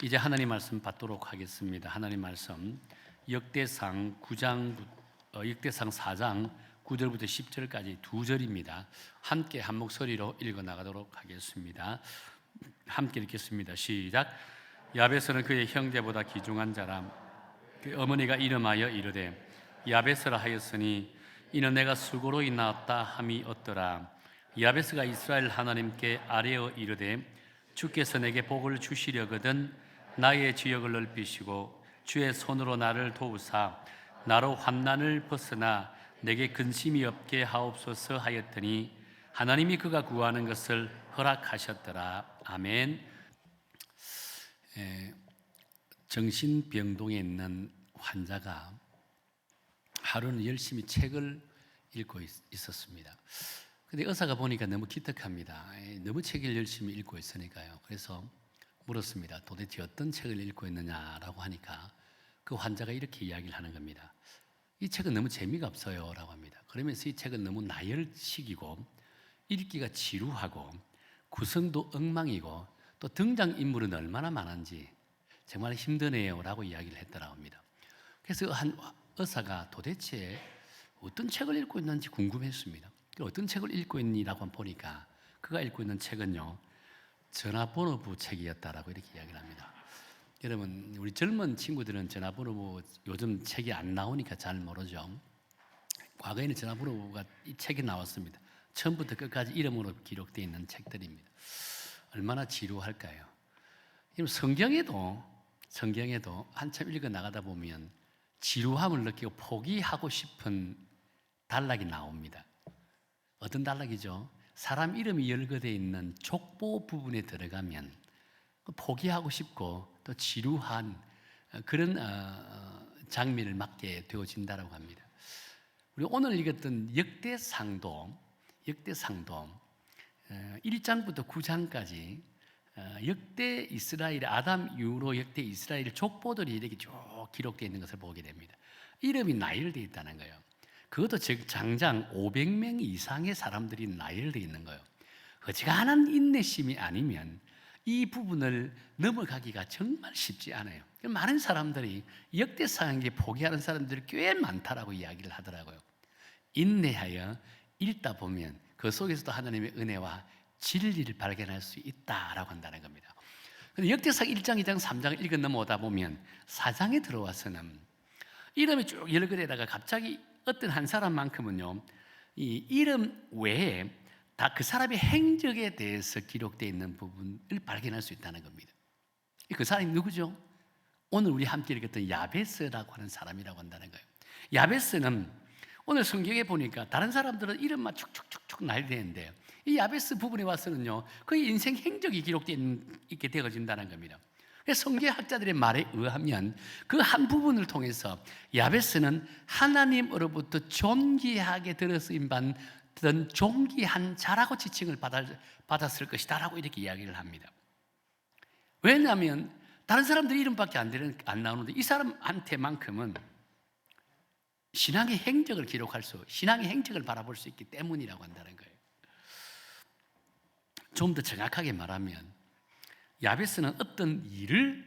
이제 하나님 말씀 받도록 하겠습니다. 하나님 말씀 역대상 4장 9절부터 10절까지 두 절입니다. 함께 한 목소리로 읽어 나가도록 하겠습니다. 함께 읽겠습니다. 시작. 야베스는 그의 형제보다 귀중한 자라. 그 어머니가 이름하여 이르되 야베스라 하였으니 이는 내가 수고로 낳았다 함이 얻더라. 야베스가 이스라엘 하나님께 아뢰어 이르되 주께서 내게 복을 주시려거든 나의 지역을 넓히시고 주의 손으로 나를 도우사 나로 환난을 벗어나 내게 근심이 없게 하옵소서 하였더니 하나님이 그가 구하는 것을 허락하셨더라. 아멘. 정신병동에 있는 환자가 하루는 열심히 책을 읽고 있었습니다. 근데 의사가 보니까 너무 기특합니다. 너무 책을 열심히 읽고 있으니까요. 그래서 물었습니다. 도대체 어떤 책을 읽고 있느냐라고 하니까 그 환자가 이렇게 이야기를 하는 겁니다. 이 책은 너무 재미가 없어요 라고 합니다. 그러면서 이 책은 너무 나열식이고 읽기가 지루하고 구성도 엉망이고 또 등장인물은 얼마나 많은지 정말 힘드네요 라고 이야기를 했더라고 합니다. 그래서 한 의사가 도대체 어떤 책을 읽고 있는지 궁금했습니다. 어떤 책을 읽고 있니라고 보니까 그가 읽고 있는 책은요, 전화번호부 책이었다라고 이렇게 이야기를 합니다. 여러분, 우리 젊은 친구들은 전화번호부 요즘 책이 안 나오니까 잘 모르죠. 과거에는 전화번호부가 이 책이 나왔습니다. 처음부터 끝까지 이름으로 기록되어 있는 책들입니다. 얼마나 지루할까요? 성경에도 한참 읽어 나가다 보면 지루함을 느끼고 포기하고 싶은 단락이 나옵니다. 어떤 단락이죠? 사람 이름이 열거되어 있는 족보 부분에 들어가면 포기하고 싶고 또 지루한 그런 장면을 맞게 되어진다고 합니다. 우리 오늘 읽었던 역대상도 1장부터 9장까지 역대 이스라엘 아담 이후로 역대 이스라엘 족보들이 이렇게 쭉 기록되어 있는 것을 보게 됩니다. 이름이 나열되어 있다는 거예요. 그것도 즉 장장 500명 이상의 사람들이 나열되어 있는 거예요. 어지간한 인내심이 아니면 이 부분을 넘어가기가 정말 쉽지 않아요. 많은 사람들이 역대상에 포기하는 사람들이 꽤 많다라고 이야기를 하더라고요. 인내하여 읽다 보면 그 속에서도 하나님의 은혜와 진리를 발견할 수 있다라고 한다는 겁니다. 근데 역대상 1장, 2장, 3장을 읽어 넘어오다 보면 4장에 들어와서는 이름이 쭉 열거되다가 갑자기 어떤 한 사람만큼은요, 이 이름 외에 다 그 사람의 행적에 대해서 기록되어 있는 부분을 발견할 수 있다는 겁니다. 그 사람이 누구죠? 오늘 우리 함께 읽었던 야베스라고 하는 사람이라고 한다는 거예요. 야베스는 오늘 성경에 보니까 다른 사람들은 이름만 축축축축 나열되는데 이 야베스 부분에 와서는요, 그의 인생 행적이 기록되어 있게 되어진다는 겁니다. 성경학자들의 말에 의하면 그 한 부분을 통해서 야베스는 하나님으로부터 존귀하게 들어쓰임 받던 존귀한 자라고 지칭을 받았을 것이다 라고 이렇게 이야기를 합니다. 왜냐하면 다른 사람들 이름밖에 안 나오는데 이 사람한테만큼은 신앙의 행적을 신앙의 행적을 바라볼 수 있기 때문이라고 한다는 거예요. 좀 더 정확하게 말하면 야베스는 어떤 일을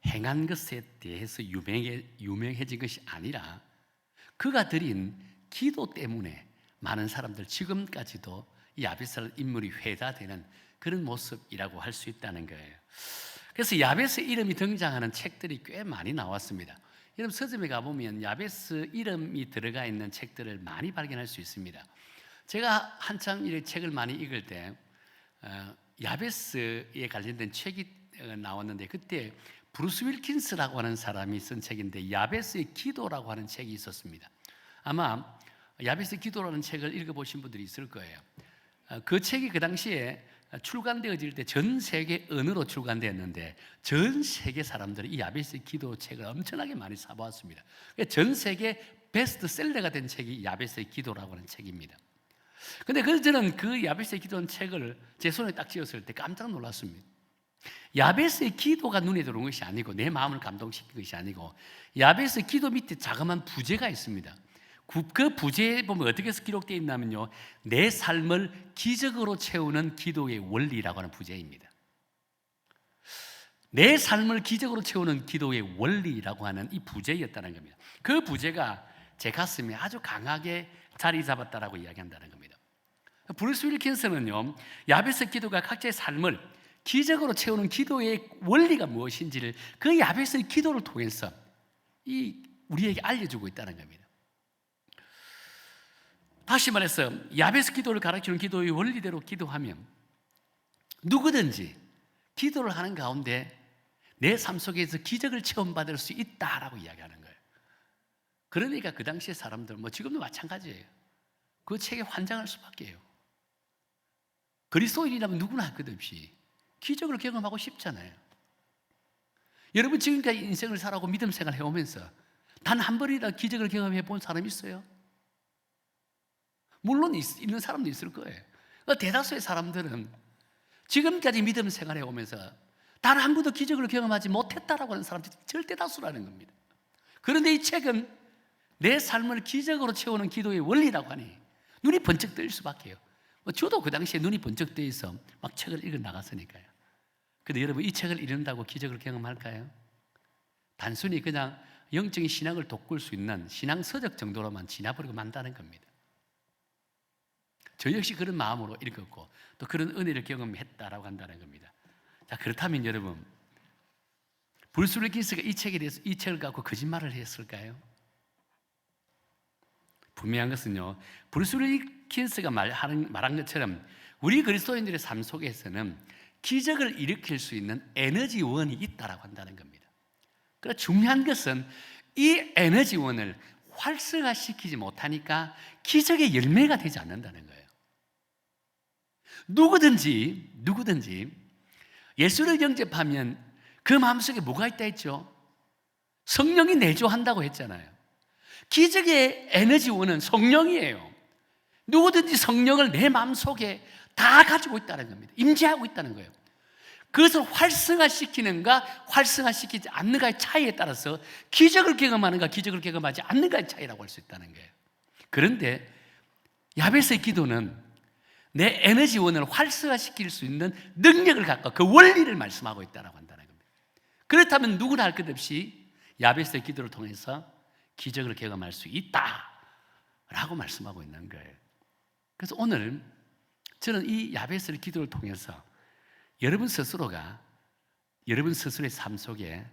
행한 것에 대해서 유명해진 것이 아니라 그가 드린 기도 때문에 많은 사람들 지금까지도 야베스 인물이 회자되는 그런 모습이라고 할 수 있다는 거예요. 그래서 야베스 이름이 등장하는 책들이 꽤 많이 나왔습니다. 여러분 서점에 가보면 야베스 이름이 들어가 있는 책들을 많이 발견할 수 있습니다. 제가 한참 이 책을 많이 읽을 때 야베스에 관련된 책이 나왔는데 그때 브루스 윌킨스라고 하는 사람이 쓴 책인데 야베스의 기도라고 하는 책이 있었습니다. 아마 야베스의 기도라는 책을 읽어보신 분들이 있을 거예요. 그 책이 그 당시에 출간되어질 때 전 세계 언어로 출간되었는데 전 세계 사람들이 이 야베스의 기도 책을 엄청나게 많이 사보았습니다. 전 세계 베스트셀러가 된 책이 야베스의 기도라고 하는 책입니다. 근데 저는 그 야베스의 기도는 책을 제 손에 딱 쥐었을 때 깜짝 놀랐습니다. 야베스의 기도가 눈에 들어온 것이 아니고 내 마음을 감동시킨 것이 아니고 야베스의 기도 밑에 자그마한 부제가 있습니다. 그 부제에 보면 어떻게 기록되어 있냐면요, 내 삶을 기적으로 채우는 기도의 원리라고 하는 부제입니다. 내 삶을 기적으로 채우는 기도의 원리라고 하는 이 부제였다는 겁니다. 그 부제가 제 가슴에 아주 강하게 자리 잡았다라고 이야기한다는 겁니다. 브루스 윌킨스는요, 야베스 기도가 각자의 삶을 기적으로 채우는 기도의 원리가 무엇인지를 그 야베스의 기도를 통해서 우리에게 알려주고 있다는 겁니다. 다시 말해서 야베스 기도를 가르치는 기도의 원리대로 기도하면 누구든지 기도를 하는 가운데 내 삶 속에서 기적을 체험받을 수 있다라고 이야기하는 거예요. 그러니까 그 당시의 사람들, 지금도 마찬가지예요. 그 책에 환장할 수밖에요. 그리스도인이라면 누구나 할 것 없이 기적을 경험하고 싶잖아요. 여러분 지금까지 인생을 살아오고 믿음 생활 해오면서 단 한 번이라도 기적을 경험해 본 사람 있어요? 물론 있는 사람도 있을 거예요. 대다수의 사람들은 지금까지 믿음 생활해 오면서 단 한 번도 기적을 경험하지 못했다라고 하는 사람들이 절대 다수라는 겁니다. 그런데 이 책은 내 삶을 기적으로 채우는 기도의 원리라고 하니 눈이 번쩍 뜨일 수밖에요. 저도 그 당시에 눈이 번쩍 뜨여서 막 책을 읽어 나갔으니까요. 근데 여러분 이 책을 읽는다고 기적을 경험할까요? 단순히 그냥 영적인 신앙을 돋굴 수 있는 신앙 서적 정도로만 지나버리고 만다는 겁니다. 저 역시 그런 마음으로 읽었고 또 그런 은혜를 경험했다라고 한다는 겁니다. 자, 그렇다면 여러분 브루스 윌킨스가 이 책에 대해서 이 책을 갖고 거짓말을 했을까요? 분명한 것은요, 브루스 윌킨스가 말한 것처럼 우리 그리스도인들의 삶 속에서는 기적을 일으킬 수 있는 에너지원이 있다라고 한다는 겁니다. 그러나 중요한 것은 이 에너지원을 활성화시키지 못하니까 기적의 열매가 되지 않는다는 거예요. 누구든지 예수를 영접하면 그 마음속에 뭐가 있다 했죠? 성령이 내주한다고 했잖아요. 기적의 에너지원은 성령이에요. 누구든지 성령을 내 마음속에 다 가지고 있다는 겁니다. 임재하고 있다는 거예요. 그것을 활성화시키는가 활성화시키지 않는가의 차이에 따라서 기적을 경험하는가 기적을 경험하지 않는가의 차이라고 할 수 있다는 거예요. 그런데 야베스의 기도는 내 에너지원을 활성화시킬 수 있는 능력을 갖고 그 원리를 말씀하고 있다고 한다는 겁니다. 그렇다면 누구나 할 것 없이 야베스의 기도를 통해서 기적을 경험할 수 있다라고 말씀하고 있는 거예요. 그래서 오늘 저는 이 야베스의 기도를 통해서 여러분 스스로가 여러분 스스로의 삶 속에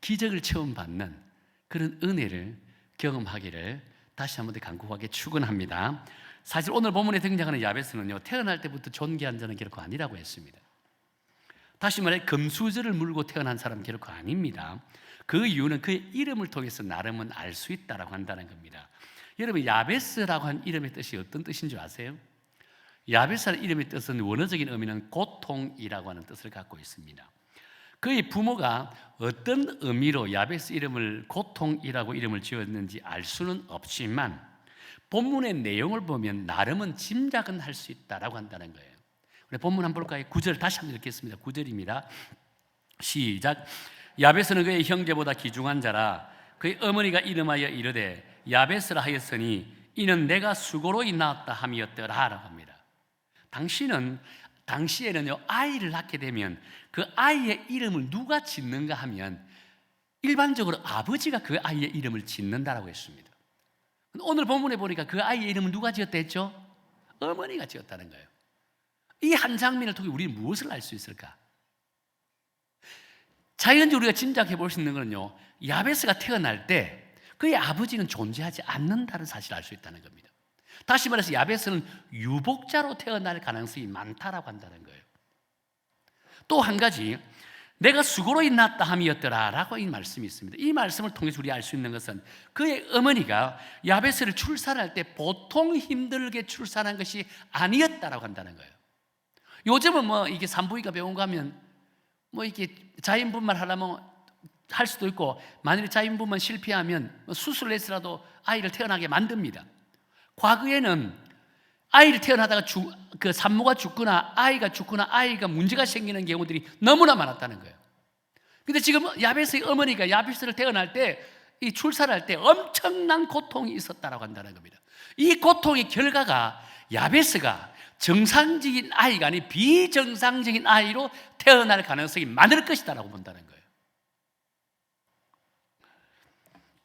기적을 체험받는 그런 은혜를 경험하기를 다시 한번 더 간곡하게 축원합니다. 사실 오늘 본문에 등장하는 야베스는요, 태어날 때부터 존귀한 자는 결코 아니라고 했습니다. 다시 말해 금수저를 물고 태어난 사람은 결코 아닙니다. 그 이유는 그의 이름을 통해서 나름은 알 수 있다라고 한다는 겁니다. 여러분 야베스라고 한 이름의 뜻이 어떤 뜻인 줄 아세요? 야베스라는 이름의 뜻은 원어적인 의미는 고통이라고 하는 뜻을 갖고 있습니다. 그의 부모가 어떤 의미로 야베스 이름을 고통이라고 이름을 지었는지 알 수는 없지만 본문의 내용을 보면 나름은 짐작은 할 수 있다라고 한다는 거예요. 우리 본문 한번 볼까요? 9절 다시 한번 읽겠습니다. 9절입니다. 시작. 야베스는 그의 형제보다 귀중한 자라 그의 어머니가 이름하여 이르되 야베스라 하였으니 이는 내가 수고로 낳았다 함이었더라 라고 합니다. 당시에는요 아이를 낳게 되면 그 아이의 이름을 누가 짓는가 하면 일반적으로 아버지가 그 아이의 이름을 짓는다라고 했습니다. 오늘 본문에 보니까 그 아이의 이름은 누가 지었다 했죠? 어머니가 지었다는 거예요. 이 한 장면을 통해 우리는 무엇을 알 수 있을까? 자연적으로 우리가 짐작해 볼 수 있는 것은요, 야베스가 태어날 때 그의 아버지는 존재하지 않는다는 사실을 알 수 있다는 겁니다. 다시 말해서 야베스는 유복자로 태어날 가능성이 많다라고 한다는 거예요. 또 한 가지, 내가 수고로 낳았다 함이었더라 라고 이 말씀이 있습니다. 이 말씀을 통해서 우리가 알 수 있는 것은 그의 어머니가 야베스를 출산할 때 보통 힘들게 출산한 것이 아니었다라고 한다는 거예요. 요즘은 이게 산부인과 병원 가면 이게 자연분만 하려면 할 수도 있고 만일 자연분만 실패하면 수술을 해서라도 아이를 태어나게 만듭니다. 과거에는 아이를 태어나다가 그 산모가 죽거나 아이가 죽거나 아이가 문제가 생기는 경우들이 너무나 많았다는 거예요. 근데 지금 야베스의 어머니가 야베스를 태어날 때 이 출산할 때 엄청난 고통이 있었다라고 한다는 겁니다. 이 고통의 결과가 야베스가 정상적인 아이가 아닌 비정상적인 아이로 태어날 가능성이 많을 것이다라고 본다는 거예요.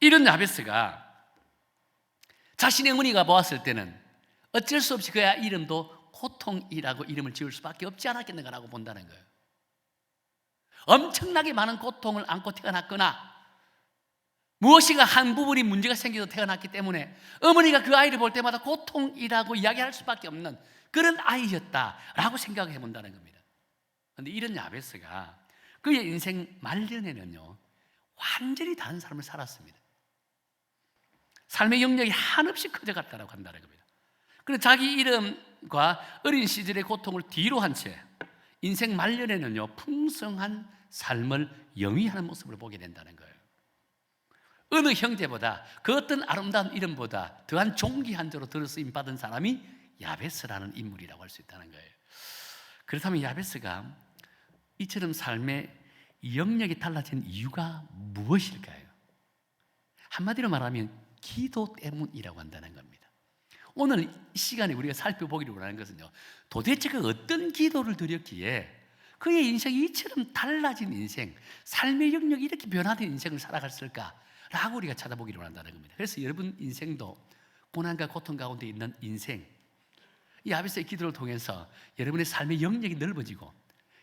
이런 야베스가 자신의 어머니가 보았을 때는 어쩔 수 없이 그의 이름도 고통이라고 이름을 지을 수밖에 없지 않았겠는가라고 본다는 거예요. 엄청나게 많은 고통을 안고 태어났거나 무엇인가 한 부분이 문제가 생겨서 태어났기 때문에 어머니가 그 아이를 볼 때마다 고통이라고 이야기할 수밖에 없는 그런 아이였다라고 생각해 본다는 겁니다. 그런데 이런 야베스가 그의 인생 말년에는요 완전히 다른 삶을 살았습니다. 삶의 영역이 한없이 커져갔다고 한다는 겁니다. 그래서 자기 이름과 어린 시절의 고통을 뒤로 한 채 인생 말년에는요 풍성한 삶을 영위하는 모습을 보게 된다는 거예요. 어느 형제보다 그 어떤 아름다운 이름보다 더한 존귀한 자로 들어쓰임 받은 사람이 야베스라는 인물이라고 할 수 있다는 거예요. 그렇다면 야베스가 이처럼 삶의 영역이 달라진 이유가 무엇일까요? 한마디로 말하면 기도 때문이라고 한다는 겁니다. 오늘 이 시간에 우리가 살펴보기를 원하는 것은요 도대체 그 어떤 기도를 드렸기에 그의 인생이 이처럼 달라진 인생, 삶의 영역이 이렇게 변화된 인생을 살아갔을까라고 우리가 찾아보기를 원한다는 겁니다. 그래서 여러분 인생도 고난과 고통 가운데 있는 인생, 이 야베스의 기도를 통해서 여러분의 삶의 영역이 넓어지고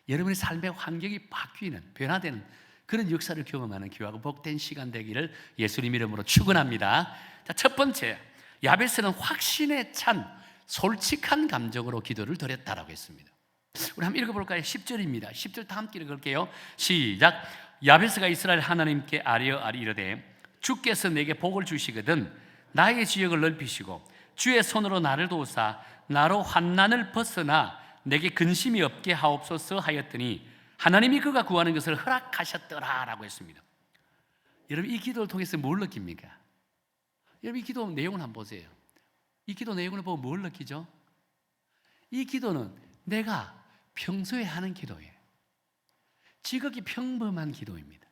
여러분의 삶의 환경이 바뀌는, 변화되는 그런 역사를 경험하는 귀하고 복된 시간 되기를 예수님 이름으로 축원합니다. 자, 첫 번째, 야베스는 확신에 찬 솔직한 감정으로 기도를 드렸다라고 했습니다. 우리 한번 읽어볼까요? 10절입니다. 10절 다 함께 읽을게요. 시작. 야베스가 이스라엘 하나님께 아뢰어 이르되 주께서 내게 복을 주시거든 나의 지역을 넓히시고 주의 손으로 나를 도우사 나로 환난을 벗어나 내게 근심이 없게 하옵소서 하였더니 하나님이 그가 구하는 것을 허락하셨더라라고 했습니다. 여러분 이 기도를 통해서 뭘 느낍니까? 여러분 이 기도 내용을 한번 보세요. 이 기도 내용을 보면 뭘 느끼죠? 이 기도는 내가 평소에 하는 기도예요. 지극히 평범한 기도입니다.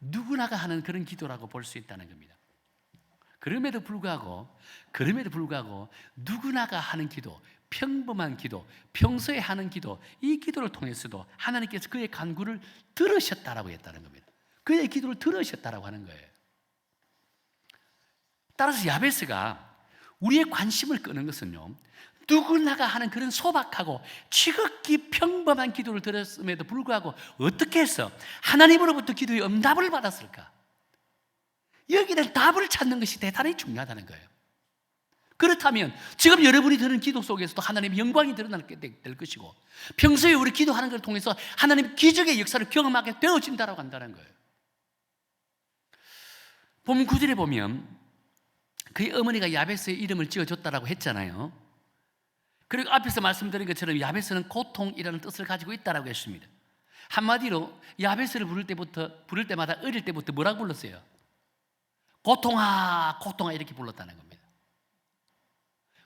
누구나가 하는 그런 기도라고 볼 수 있다는 겁니다. 그럼에도 불구하고 누구나가 하는 기도, 평범한 기도, 평소에 하는 기도, 이 기도를 통해서도 하나님께서 그의 간구를 들으셨다라고 했다는 겁니다. 그의 기도를 들으셨다라고 하는 거예요. 따라서 야베스가 우리의 관심을 끄는 것은요 누구나가 하는 그런 소박하고 지극히 평범한 기도를 들었음에도 불구하고 어떻게 해서 하나님으로부터 기도의 응답을 받았을까? 여기는 답을 찾는 것이 대단히 중요하다는 거예요. 그렇다면 지금 여러분이 드는 기도 속에서도 하나님의 영광이 드러나게 될 것이고 평소에 우리 기도하는 것을 통해서 하나님 기적의 역사를 경험하게 되어진다고 한다는 거예요. 본문 9절에 보면 그의 어머니가 야베스의 이름을 지어줬다라고 했잖아요. 그리고 앞에서 말씀드린 것처럼 야베스는 고통이라는 뜻을 가지고 있다라고 했습니다. 한마디로 야베스를 부를 때마다 어릴 때부터 뭐라고 불렀어요? 고통아 고통아 이렇게 불렀다는 겁니다.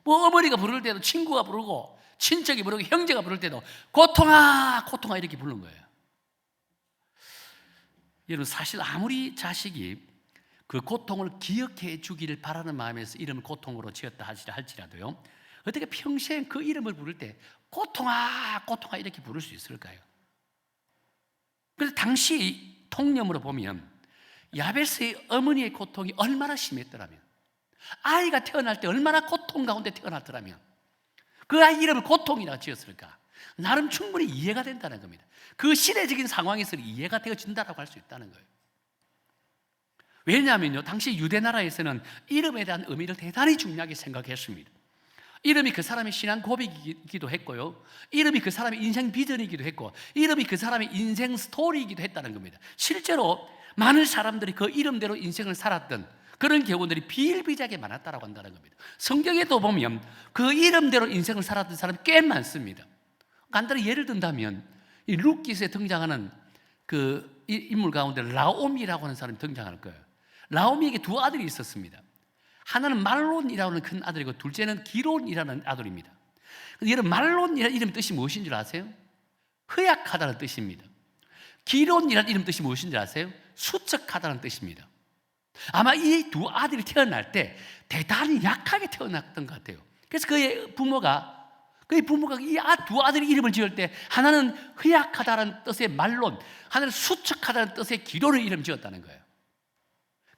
뭐 어머니가 부를 때도 친구가 부르고 친척이 부르고 형제가 부를 때도 고통아 고통아 이렇게 부른 거예요. 여러분 사실 아무리 자식이 그 고통을 기억해 주기를 바라는 마음에서 이름을 고통으로 지었다 할지라도요 어떻게 평생 그 이름을 부를 때 고통아 고통아 이렇게 부를 수 있을까요? 그래서 당시 통념으로 보면 야베스의 어머니의 고통이 얼마나 심했더라면 아이가 태어날 때 얼마나 고통 가운데 태어났더라면 그 아이 이름을 고통이라고 지었을까? 나름 충분히 이해가 된다는 겁니다. 그 시대적인 상황에서 이해가 되어진다고 할 수 있다는 거예요. 왜냐하면요 당시 유대 나라에서는 이름에 대한 의미를 대단히 중요하게 생각했습니다. 이름이 그 사람의 신앙 고백이기도 했고요 이름이 그 사람의 인생 비전이기도 했고 이름이 그 사람의 인생 스토리이기도 했다는 겁니다. 실제로 많은 사람들이 그 이름대로 인생을 살았던 그런 경우들이 비일비재하게 많았다고 한다는 겁니다. 성경에도 보면 그 이름대로 인생을 살았던 사람이 꽤 많습니다. 간단히 예를 든다면 이 룻기서에 등장하는 그 인물 가운데 라오미라고 하는 사람이 등장할 거예요. 라오미에게 두 아들이 있었습니다. 하나는 말론이라고 하는 큰 아들이고 둘째는 기론이라는 아들입니다. 여러분 말론이라는 이름 뜻이 무엇인 줄 아세요? 허약하다는 뜻입니다. 기론이라는 이름 뜻이 무엇인 줄 아세요? 수척하다는 뜻입니다. 아마 이 두 아들이 태어날 때 대단히 약하게 태어났던 것 같아요. 그래서 그의 부모가 이 두 아들의 이름을 지을 때 하나는 허약하다는 뜻의 말론, 하나는 수척하다는 뜻의 기론의 이름 지었다는 거예요.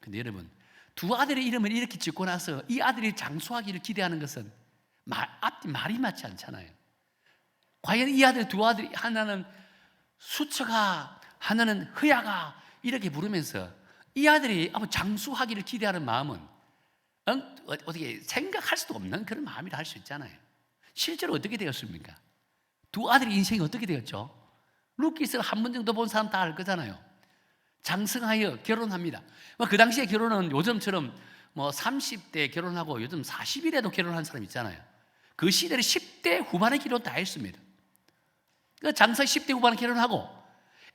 근데 여러분, 두 아들의 이름을 이렇게 짓고 나서 이 아들이 장수하기를 기대하는 것은 앞뒤 말이 맞지 않잖아요. 과연 이 아들 두 아들이 하나는 수처가 하나는 흐야가 이렇게 부르면서 이 아들이 아마 장수하기를 기대하는 마음은 어떻게 생각할 수도 없는 그런 마음이라 할 수 있잖아요. 실제로 어떻게 되었습니까? 두 아들의 인생이 어떻게 되었죠? 루키스를 한 번 정도 본 사람 다 알 거잖아요. 장성하여 결혼합니다. 그 당시에 결혼은 요즘처럼 30대 결혼하고 요즘 40일에도 결혼한 사람 있잖아요. 그 시대는 10대 후반에 결혼 다 했습니다. 장성 10대 후반에 결혼하고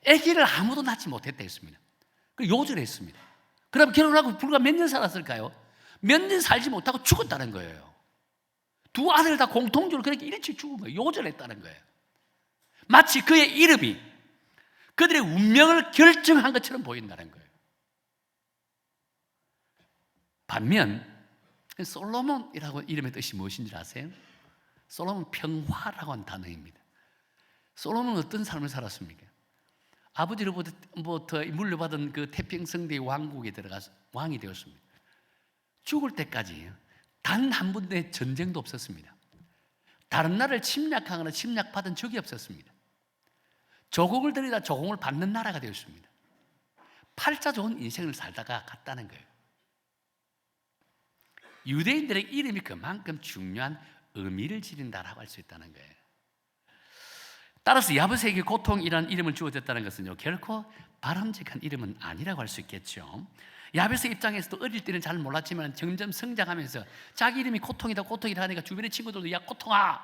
아기를 아무도 낳지 못했다 했습니다. 요절했습니다. 그럼 결혼하고 불과 몇 년 살았을까요? 몇 년 살지 못하고 죽었다는 거예요. 두 아들 다 공통적으로 그렇게 일찍 죽은 거예요. 요절했다는 거예요. 마치 그의 이름이 그들의 운명을 결정한 것처럼 보인다는 거예요. 반면 솔로몬이라고 이름의 뜻이 무엇인지 아세요? 솔로몬 평화라고 하는 단어입니다. 솔로몬은 어떤 삶을 살았습니까? 아버지로부터 물려받은 그 태평성대의 왕국에 들어가서 왕이 되었습니다. 죽을 때까지 단 한 번의 전쟁도 없었습니다. 다른 나라를 침략하거나 침략받은 적이 없었습니다. 조공을 들이다 조공을 받는 나라가 되었습니다. 팔자 좋은 인생을 살다가 갔다는 거예요. 유대인들의 이름이 그만큼 중요한 의미를 지닌다라고 할 수 있다는 거예요. 따라서 야벳에게 고통이라는 이름을 주어졌다는 것은요, 결코 바람직한 이름은 아니라고 할 수 있겠죠. 야벳의 입장에서도 어릴 때는 잘 몰랐지만 점점 성장하면서 자기 이름이 고통이다 하니까 주변의 친구들도 야 고통아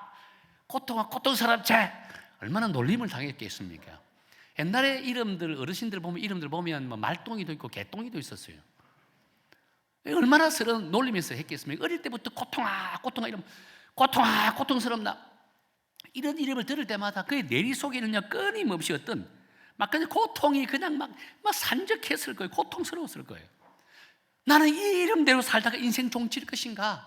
고통 사람 쟤 얼마나 놀림을 당했겠습니까? 옛날에 이름들 어르신들 보면 이름들 보면 말똥이도 있고 개똥이도 있었어요. 얼마나 서러운 놀리면서 했겠습니까? 어릴 때부터 고통아 이러면 고통스럽나 이런 이름을 들을 때마다 그의 내리 속에는요 끊임없이 어떤 막 그냥 고통이 그냥 막 산적했을 거예요. 고통스러웠을 거예요. 나는 이 이름대로 살다가 인생 종칠 것인가?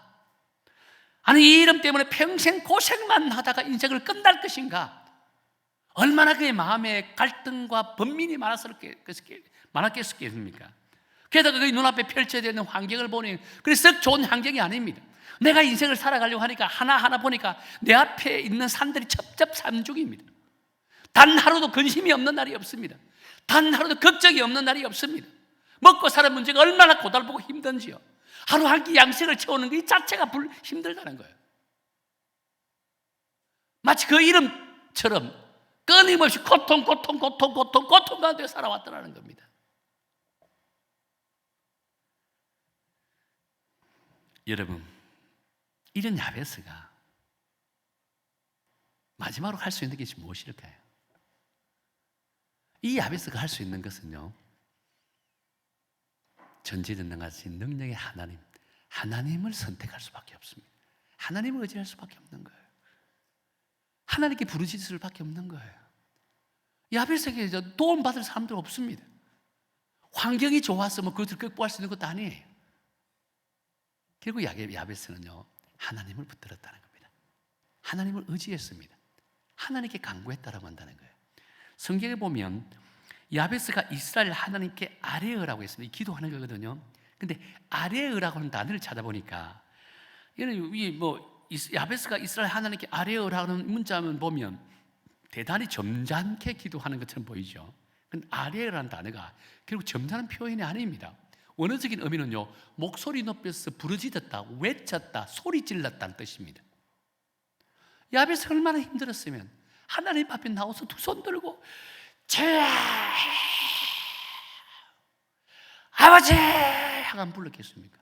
아니 이 이름 때문에 평생 고생만 하다가 인생을 끝날 것인가? 얼마나 그의 마음에 갈등과 번민이 많았겠습니까? 게다가 그의 눈앞에 펼쳐져 있는 환경을 보니 그래서 썩 좋은 환경이 아닙니다. 내가 인생을 살아가려고 하니까 하나하나 보니까 내 앞에 있는 산들이 첩첩산중입니다. 단 하루도 근심이 없는 날이 없습니다. 단 하루도 걱정이 없는 날이 없습니다. 먹고 사는 문제가 얼마나 고달프고 힘든지요. 하루 한 끼 양식을 채우는 것 자체가 힘들다는 거예요. 마치 그 이름처럼 끊임없이 고통 가운데 살아왔더라는 겁니다. 여러분, 이런 야베스가 마지막으로 할 수 있는 것이 무엇일까요? 이 야베스가 할 수 있는 것은요, 전지전능하신 능력의 하나님을 선택할 수밖에 없습니다. 하나님을 의지할 수밖에 없는 거예요. 하나님께 부르짖을 수밖에 없는 거예요. 야베스에게 도움받을 사람들 없습니다. 환경이 좋아서 그것을 극복할 수 있는 것도 아니에요. 결국 야베스는요 하나님을 붙들었다는 겁니다. 하나님을 의지했습니다. 하나님께 간구했다라고 한다는 거예요. 성경에 보면 야베스가 이스라엘 하나님께 아뢰어라고 했습니다. 기도하는 거거든요. 근데 아뢰어라고 하는 단어를 찾아보니까 야베스가 이스라엘 하나님께 아뢰어라고 하는 문자만 보면 대단히 점잖게 기도하는 것처럼 보이죠. 근데 아뢰어라는 단어가 결국 점잖은 표현이 아닙니다. 원어적인 의미는요, 목소리 높여서 부르짖었다, 외쳤다, 소리 질렀다는 뜻입니다. 야베스가 얼마나 힘들었으면 하나님 앞에 나와서 두 손 들고 아버지 하고 불렀겠습니까?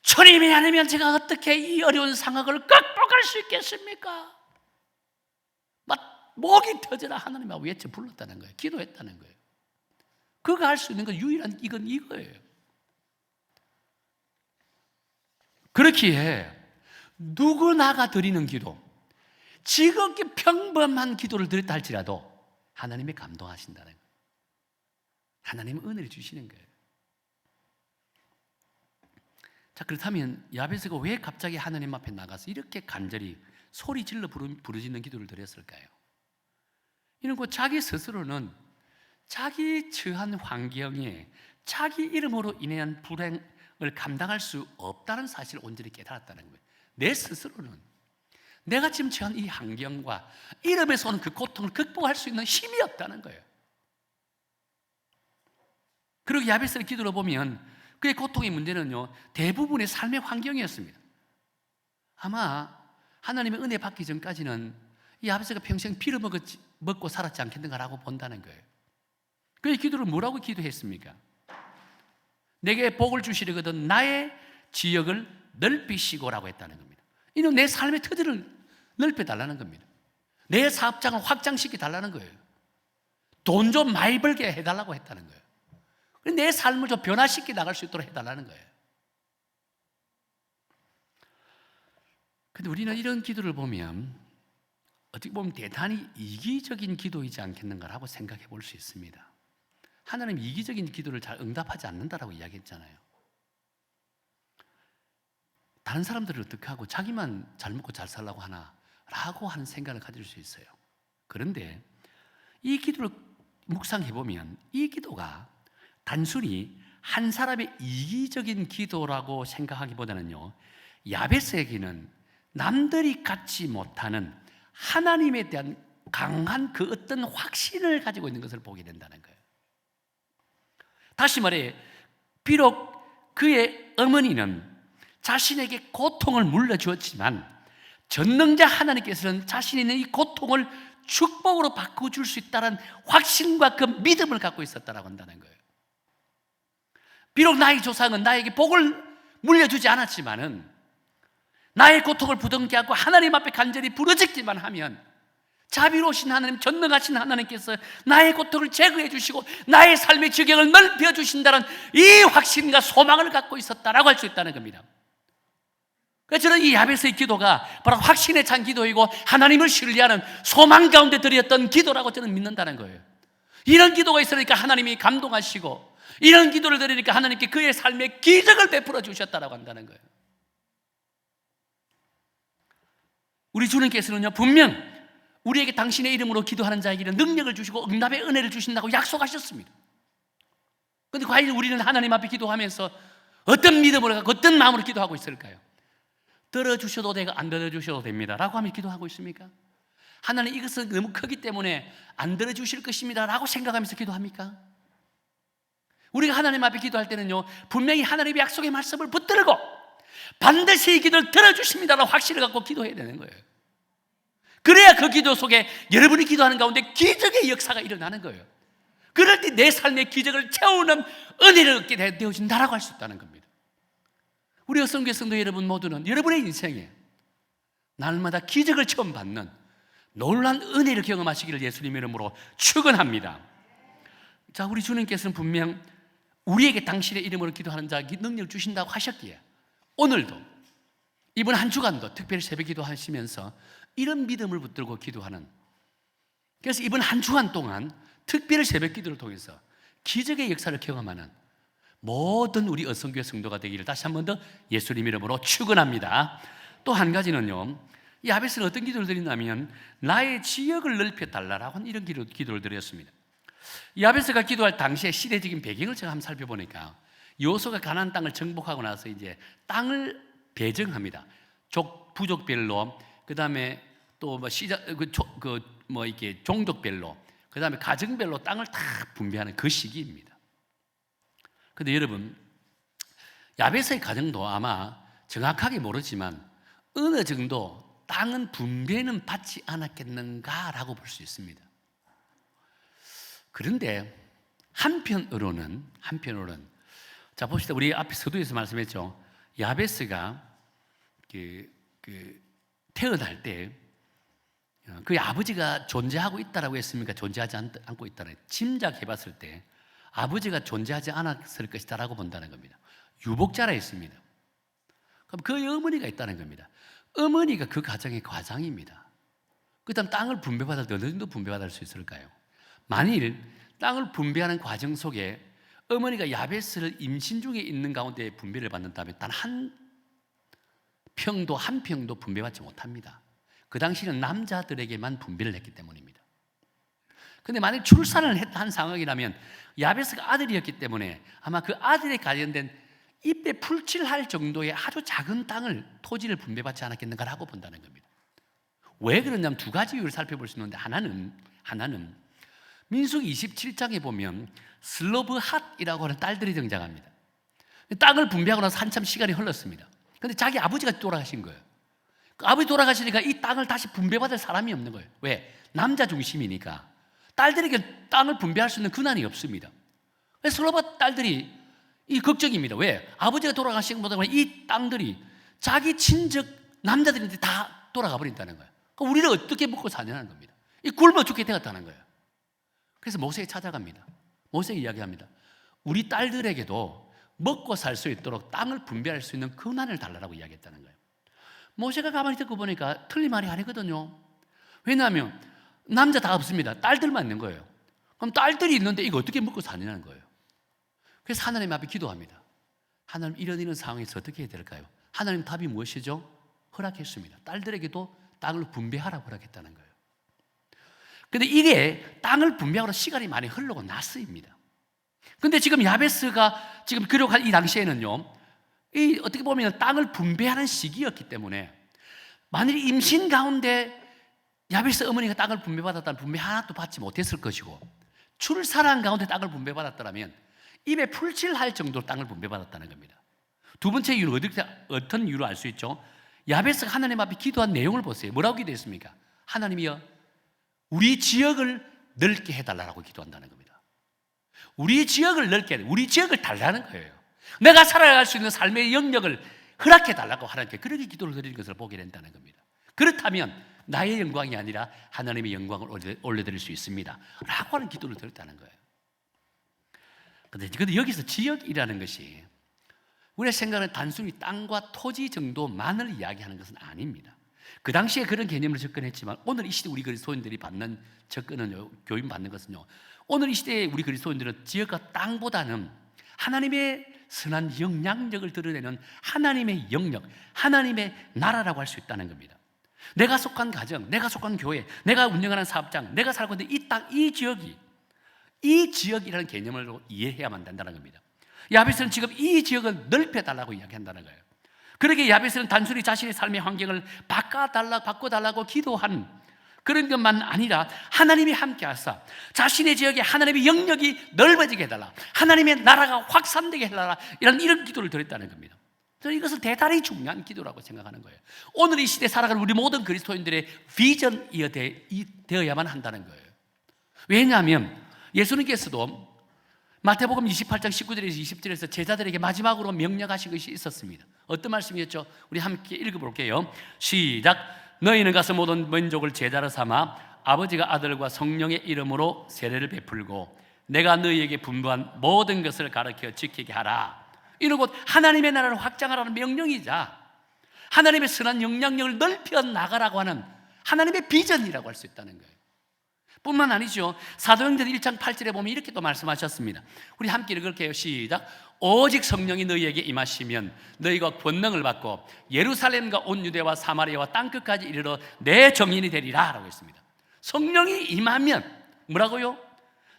주님이 아니면 제가 어떻게 이 어려운 상황을 극복할 수 있겠습니까? 막 목이 터져라 하나님하고 외쳐 불렀다는 거예요. 기도했다는 거예요. 그가 할 수 있는 건 유일한 이건 이거예요. 그렇기에 누구나가 드리는 기도, 지극히 평범한 기도를 드렸다 할지라도 하나님이 감동하신다는 거예요. 하나님은 은혜를 주시는 거예요. 자, 그렇다면 야베스가 왜 갑자기 하나님 앞에 나가서 이렇게 간절히 소리 질러 부르짖는 기도를 드렸을까요? 이런 거 자기 스스로는 자기 처한 환경에 자기 이름으로 인한 불행을 감당할 수 없다는 사실을 온전히 깨달았다는 거예요. 내 스스로는 내가 지금 처한 이 환경과 이름에서 오는 그 고통을 극복할 수 있는 힘이 없다는 거예요. 그리고 야베스의 기도를 보면 그의 고통의 문제는요, 대부분의 삶의 환경이었습니다. 아마 하나님의 은혜 받기 전까지는 이 야베스가 평생 피를 먹고 살았지 않겠는가라고 본다는 거예요. 그의 기도를 뭐라고 기도했습니까? 내게 복을 주시려거든 나의 지역을 넓히시고라고 했다는 겁니다. 이는 내 삶의 터전을 넓혀달라는 겁니다. 내 사업장을 확장시켜달라는 거예요. 돈 좀 많이 벌게 해달라고 했다는 거예요. 내 삶을 좀 변화시켜 나갈 수 있도록 해달라는 거예요. 근데 우리는 이런 기도를 보면 어떻게 보면 대단히 이기적인 기도이지 않겠는가라고 생각해 볼 수 있습니다. 하나님 이기적인 기도를 잘 응답하지 않는다라고 이야기했잖아요. 다른 사람들을 어떻게 하고 자기만 잘 먹고 잘 살라고 하나 라고 하는 생각을 가질 수 있어요. 그런데 이 기도를 묵상해 보면 이 기도가 단순히 한 사람의 이기적인 기도라고 생각하기보다는요, 야베스에게는 남들이 갖지 못하는 하나님에 대한 강한 그 어떤 확신을 가지고 있는 것을 보게 된다는 거예요. 다시 말해, 비록 그의 어머니는 자신에게 고통을 물려주었지만 전능자 하나님께서는 자신이 있는 이 고통을 축복으로 바꿔줄 수 있다는 확신과 그 믿음을 갖고 있었다라고 한다는 거예요. 비록 나의 조상은 나에게 복을 물려주지 않았지만은 나의 고통을 부둥켜 안고 하나님 앞에 간절히 부르짖기만 하면 자비로우신 하나님, 전능하신 하나님께서 나의 고통을 제거해 주시고 나의 삶의 지경을 넓혀 주신다는 이 확신과 소망을 갖고 있었다라고 할 수 있다는 겁니다. 그래서 저는 이 야베스의 기도가 바로 확신에 찬 기도이고 하나님을 신뢰하는 소망 가운데 들였던 기도라고 저는 믿는다는 거예요. 이런 기도가 있으니까 하나님이 감동하시고 이런 기도를 드리니까 하나님께 그의 삶의 기적을 베풀어 주셨다라고 한다는 거예요. 우리 주님께서는요, 분명 우리에게 당신의 이름으로 기도하는 자에게는 능력을 주시고 응답의 은혜를 주신다고 약속하셨습니다. 그런데 과연 우리는 하나님 앞에 기도하면서 어떤 믿음으로 갖고 어떤 마음으로 기도하고 있을까요? 들어주셔도 되고 안 들어주셔도 됩니다 라고 하며 기도하고 있습니까? 하나님 이것은 너무 크기 때문에 안 들어주실 것입니다 라고 생각하면서 기도합니까? 우리가 하나님 앞에 기도할 때는요, 분명히 하나님의 약속의 말씀을 붙들고 반드시 이 기도를 들어주십니다라고 확신을 갖고 기도해야 되는 거예요. 그래야 그 기도 속에 여러분이 기도하는 가운데 기적의 역사가 일어나는 거예요. 그럴 때 내 삶의 기적을 채우는 은혜를 얻게 되어진다라고 할 수 있다는 겁니다. 우리 여성교회 성도 여러분 모두는 여러분의 인생에 날마다 기적을 처음 받는 놀라운 은혜를 경험하시기를 예수님 이름으로 축원합니다. 자, 우리 주님께서는 분명 우리에게 당신의 이름으로 기도하는 자에게 능력을 주신다고 하셨기에 오늘도 이번 한 주간도 특별히 새벽 기도하시면서 이런 믿음을 붙들고 기도하는, 그래서 이번 한 주간 동안 특별히 새벽 기도를 통해서 기적의 역사를 경험하는 모든 우리 어성교회 성도가 되기를 다시 한 번 더 예수님 이름으로 축원합니다. 또 한 가지는요, 이 야베스는 어떤 기도를 드린다면 나의 지역을 넓혀달라라고 하는 이런 기도를 드렸습니다. 야베스가 기도할 당시의 시대적인 배경을 제가 한번 살펴보니까 여호수아가 가나안 땅을 정복하고 나서 이제 땅을 배정합니다. 부족별로, 그 다음에 또 이렇게 종족별로, 그 다음에 가정별로 땅을 다 분배하는 그 시기입니다. 그런데 여러분, 야베스의 가정도 아마 정확하게 모르지만 어느 정도 땅은 분배는 받지 않았겠는가라고 볼 수 있습니다. 그런데 한편으로는 자 봅시다. 우리 앞에 서두에서 말씀했죠. 야베스가 태어날 때 그의 아버지가 존재하고 있다라고 했습니까? 존재하지 않고 있다는, 짐작해 봤을 때 아버지가 존재하지 않았을 것이다라고 본다는 겁니다. 유복자라 했습니다. 그럼 그의 어머니가 있다는 겁니다. 어머니가 그 가정의 과장입니다. 그 다음 땅을 분배받을 때 어느 정도 분배받을 수 있을까요? 만일 땅을 분배하는 과정 속에 어머니가 야베스를 임신 중에 있는 가운데 분배를 받는다면 단 한 평도 분배받지 못합니다. 그 당시는 남자들에게만 분배를 했기 때문입니다. 근데 만약 출산을 한 상황이라면 야베스가 아들이었기 때문에 아마 그 아들에 관련된 입에 풀칠할 정도의 아주 작은 땅을, 토지를 분배받지 않았겠는가라고 본다는 겁니다. 왜 그러냐면 두 가지 이유를 살펴볼 수 있는데, 하나는 민수기 27장에 보면 슬로브핫이라고 하는 딸들이 등장합니다. 땅을 분배하고 나서 한참 시간이 흘렀습니다. 근데 자기 아버지가 돌아가신 거예요. 그 아버지 돌아가시니까 이 땅을 다시 분배받을 사람이 없는 거예요. 왜? 남자 중심이니까 딸들에게 땅을 분배할 수 있는 근한이 없습니다. 그래서 슬로브 딸들이 이 걱정입니다. 왜? 아버지가 돌아가신 것보다 이 땅들이 자기 친척 남자들인데 다 돌아가 버린다는 거예요. 그럼 우리를 어떻게 먹고 사냐는 겁니다. 이 굶어 죽게 되었다는 거예요. 그래서 모세에 찾아갑니다. 모세에 이야기합니다. 우리 딸들에게도 먹고 살 수 있도록 땅을 분배할 수 있는 근한을 달라고 이야기했다는 거예요. 모세가 가만히 듣고 보니까 틀린 말이 아니거든요. 왜냐하면 남자 다 없습니다. 딸들만 있는 거예요. 그럼 딸들이 있는데 이거 어떻게 먹고 사느냐는 거예요. 그래서 하나님 앞에 기도합니다. 하나님, 이런 상황에서 어떻게 해야 될까요? 하나님 답이 무엇이죠? 허락했습니다. 딸들에게도 땅을 분배하라고 허락했다는 거예요. 근데 이게 땅을 분배하러 시간이 많이 흐르고 났습니다. 근데 지금 야베스가 지금 기록한 이 당시에는요, 이 어떻게 보면 땅을 분배하는 시기였기 때문에 만일 임신 가운데 야베스 어머니가 땅을 분배받았다면 분배 하나도 받지 못했을 것이고, 출산한 가운데 땅을 분배받았더라면 입에 풀칠할 정도로 땅을 분배받았다는 겁니다. 두 번째 이유는 어떤 이유로 알 수 있죠? 야베스가 하나님 앞에 기도한 내용을 보세요. 뭐라고 기도했습니까? 하나님이여, 우리 지역을 넓게 해달라고 기도한다는 겁니다. 우리 지역을 넓게 해달라, 우리 지역을 달라는 거예요. 내가 살아갈 수 있는 삶의 영역을 허락해달라고 하나님께 그렇게 기도를 드리는 것을 보게 된다는 겁니다. 그렇다면 나의 영광이 아니라 하나님의 영광을 올려드릴 수 있습니다 라고 하는 기도를 드렸다는 거예요. 그런데 여기서 지역이라는 것이 우리가 생각하는 단순히 땅과 토지 정도만을 이야기하는 것은 아닙니다. 그 당시에 그런 개념으로 접근했지만 오늘 이 시대 우리 그리스도인들이 받는 접근은, 교훈 받는 것은요, 오늘 이 시대의 우리 그리스도인들은 지역과 땅보다는 하나님의 선한 영향력을 드러내는 하나님의 영역, 하나님의 나라라고 할 수 있다는 겁니다. 내가 속한 가정, 내가 속한 교회, 내가 운영하는 사업장, 내가 살고 있는 이 땅, 이 지역이 이 지역이라는 개념으로 이해해야만 된다는 겁니다. 야베스는 지금 이 지역을 넓혀달라고 이야기한다는 거예요. 그러게 야베스는 단순히 자신의 삶의 환경을 바꿔달라고 기도한 그런 것만 아니라 하나님이 함께 하사 자신의 지역에 하나님의 영역이 넓어지게 해달라, 하나님의 나라가 확산되게 해달라, 이런 기도를 드렸다는 겁니다. 저는 이것은 대단히 중요한 기도라고 생각하는 거예요. 오늘 이 시대에 살아가는 우리 모든 그리스도인들의 비전이 되어야만 한다는 거예요. 왜냐하면 예수님께서도 마태복음 28장 19절에서 20절에서 제자들에게 마지막으로 명령하신 것이 있었습니다. 어떤 말씀이었죠? 우리 함께 읽어볼게요. 시작. 너희는 가서 모든 민족을 제자로 삼아 아버지가 아들과 성령의 이름으로 세례를 베풀고 내가 너희에게 분부한 모든 것을 가르쳐 지키게 하라. 이는 곧 하나님의 나라를 확장하라는 명령이자 하나님의 선한 영향력을 넓혀 나가라고 하는 하나님의 비전이라고 할 수 있다는 거예요. 뿐만 아니죠. 사도행전 1장 8절에 보면 이렇게 또 말씀하셨습니다. 우리 함께 읽을게요. 시작. 오직 성령이 너희에게 임하시면 너희가 권능을 받고 예루살렘과 온 유대와 사마리아와 땅끝까지 이르러 내 증인이 되리라 라고 했습니다. 성령이 임하면 뭐라고요?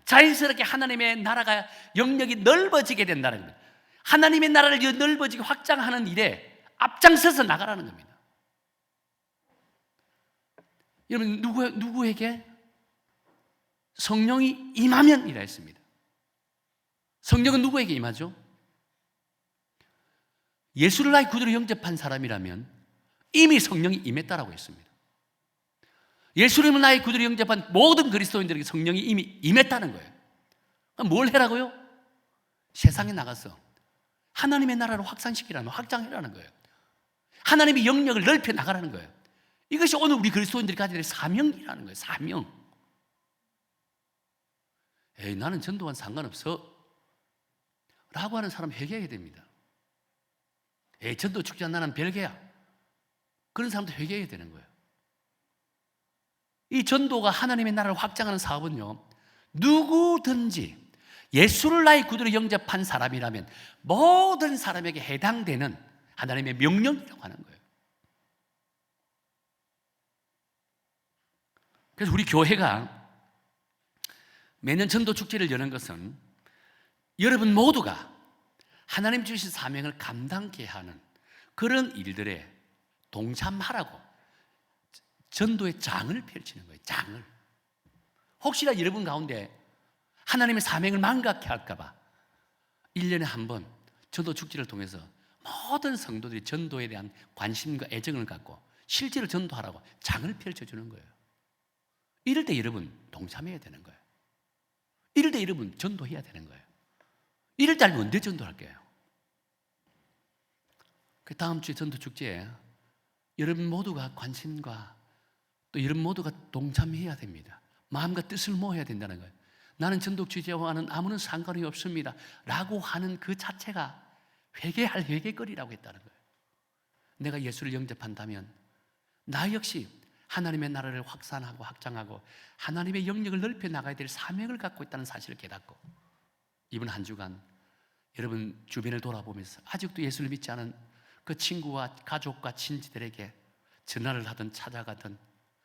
자연스럽게 하나님의 나라가 영역이 넓어지게 된다는 겁니다. 하나님의 나라를 넓어지게 확장하는 일에 앞장서서 나가라는 겁니다. 여러분, 누구에게? 성령이 임하면이라 했습니다. 성령은 누구에게 임하죠? 예수를 나의 구주로 영접한 사람이라면 이미 성령이 임했다라고 했습니다. 예수님을 나의 구주로 영접한 모든 그리스도인들에게 성령이 이미 임했다는 거예요. 그럼 뭘 해라고요? 세상에 나가서 하나님의 나라를 확산시키라는, 확장해라는 거예요. 하나님의 영역을 넓혀 나가라는 거예요. 이것이 오늘 우리 그리스도인들이 가져야 될 사명이라는 거예요. 사명. 에이, 나는 전도와는 상관없어 라고 하는 사람 회개해야 됩니다. 에이, 전도 축제한 나는 별개야, 그런 사람도 회개해야 되는 거예요. 이 전도가 하나님의 나라를 확장하는 사업은요, 누구든지 예수를 나의 구주로 영접한 사람이라면 모든 사람에게 해당되는 하나님의 명령이라고 하는 거예요. 그래서 우리 교회가 매년 전도 축제를 여는 것은 여러분 모두가 하나님 주신 사명을 감당케 하는 그런 일들에 동참하라고 전도의 장을 펼치는 거예요. 장을. 혹시나 여러분 가운데 하나님의 사명을 망각해 할까 봐 1년에 한 번 전도 축제를 통해서 모든 성도들이 전도에 대한 관심과 애정을 갖고 실제로 전도하라고 장을 펼쳐주는 거예요. 이럴 때 여러분 동참해야 되는 거예요. 이럴 때 여러분 전도해야 되는 거예요. 이럴 때 언제 전도할게요? 그 다음 주에 전도 축제에 여러분 모두가 관심과 또 여러분 모두가 동참해야 됩니다. 마음과 뜻을 모아야 된다는 거예요. 나는 전도 축제와는 아무런 상관이 없습니다 라고 하는 그 자체가 회개할 회개거리라고 했다는 거예요. 내가 예수를 영접한다면 나 역시 하나님의 나라를 확산하고 확장하고 하나님의 영역을 넓혀 나가야 될 사명을 갖고 있다는 사실을 깨닫고 이번 한 주간 여러분 주변을 돌아보면서 아직도 예수를 믿지 않은 그 친구와 가족과 친지들에게 전화를 하든 찾아가든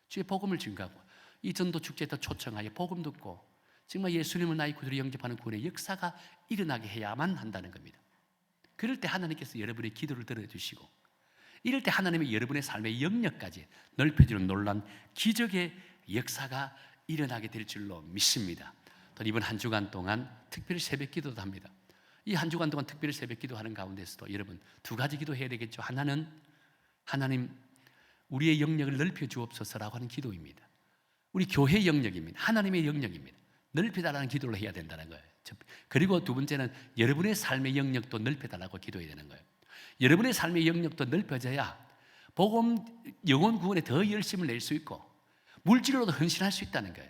주의 복음을 증거하고 이 전도 축제에 더 초청하여 복음 듣고 정말 예수님을 나의 구주로 영접하는 구원의 역사가 일어나게 해야만 한다는 겁니다. 그럴 때 하나님께서 여러분의 기도를 들어주시고 이럴 때 하나님의 여러분의 삶의 영역까지 넓혀주는 놀라운 기적의 역사가 일어나게 될 줄로 믿습니다. 또 이번 한 주간 동안 특별히 새벽 기도도 합니다. 이 한 주간 동안 특별히 새벽 기도하는 가운데서도 여러분 두 가지 기도해야 되겠죠. 하나는 하나님 우리의 영역을 넓혀 주옵소서라고 하는 기도입니다. 우리 교회 영역입니다. 하나님의 영역입니다. 넓혀달라는 기도를 해야 된다는 거예요. 그리고 두 번째는 여러분의 삶의 영역도 넓혀달라고 기도해야 되는 거예요. 여러분의 삶의 영역도 넓혀져야 복음 영혼 구원에 더 열심을 낼 수 있고 물질로도 헌신할 수 있다는 거예요.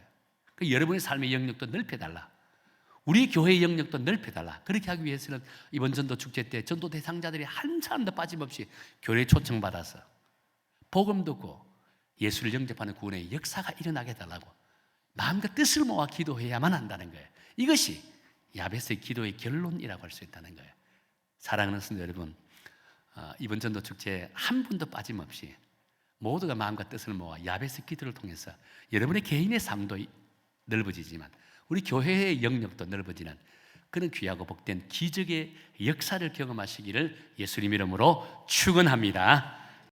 그 여러분의 삶의 영역도 넓혀달라. 우리 교회의 영역도 넓혀달라. 그렇게 하기 위해서는 이번 전도 축제 때 전도 대상자들이 한 사람도 빠짐없이 교회에 초청받아서 복음 듣고 예수를 영접하는 구원의 역사가 일어나게 해달라고 마음과 뜻을 모아 기도해야만 한다는 거예요. 이것이 야베스의 기도의 결론이라고 할 수 있다는 거예요. 사랑하는 성도 여러분, 이번 전도 축제에 한 분도 빠짐없이 모두가 마음과 뜻을 모아 야베스 기도를 통해서 여러분의 개인의 삶도 넓어지지만 우리 교회의 영역도 넓어지는 그런 귀하고 복된 기적의 역사를 경험하시기를 예수님 이름으로 축원합니다.